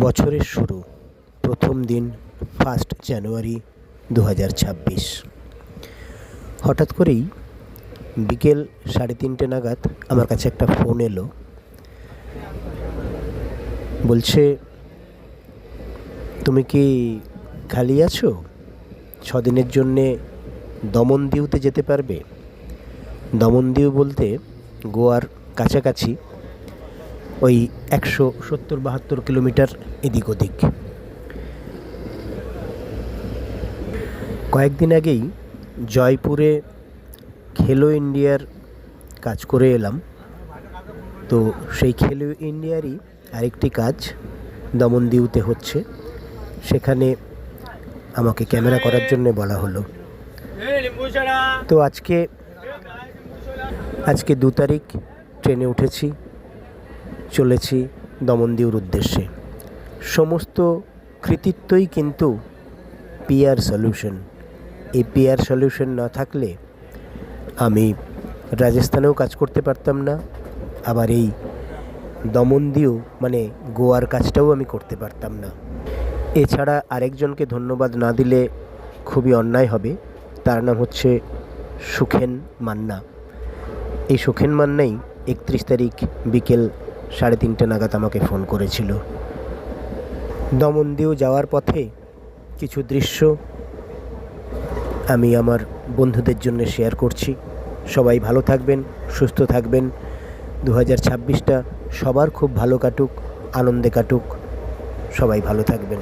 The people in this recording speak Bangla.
বছরের শুরু, প্রথম দিন 1 জানুয়ারি 2026। হঠাৎ করেই বিকেল 3:30 নাগাদ আমার কাছে একটা ফোন এলো। বলছে, তুমি কি খালি আছো? 6 দিনের জন্যে দমনদিউতে যেতে পারবে? দমনদিউ বলতে গোয়ার কাছাকাছি, ওই 170-72 কিলোমিটার এদিক ওদিক। কয়েকদিন আগেই জয়পুরে খেলো ইন্ডিয়ার কাজ করে এলাম, তো সেই খেলো ইন্ডিয়ারই আরেকটি কাজ দমনদিউতে হচ্ছে। সেখানে আমাকে ক্যামেরা করার জন্য বলা হলো। তো আজকে 2 তারিখ ট্রেনে উঠেছি, চলেছি দমনদিউর উদ্দেশ্যে। সমস্ত কৃতিত্বই কিন্তু পিআর সলিউশন। এই পিআর সলিউশন না থাকলে আমি রাজস্থানেও কাজ করতে পারতাম না, আবার এই দমনদিউ মানে গোয়ার কাজটাও আমি করতে পারতাম না। এছাড়া আরেকজনকে ধন্যবাদ না দিলে খুবই অন্যায় হবে। তার নাম হচ্ছে সুখেন মান্না। এই সুখেন মান্নাই 31 তারিখ বিকেল 3:30 নাগাদ আমাকে ফোন করেছিল। দমনদিউ যাওয়ার পথে কিছু দৃশ্য আমি আমার বন্ধুদের জন্য শেয়ার করছি। সবাই ভালো থাকবেন, সুস্থ থাকবেন। 2026টা সবার খুব ভালো কাটুক, আনন্দে কাটুক। সবাই ভালো থাকবেন।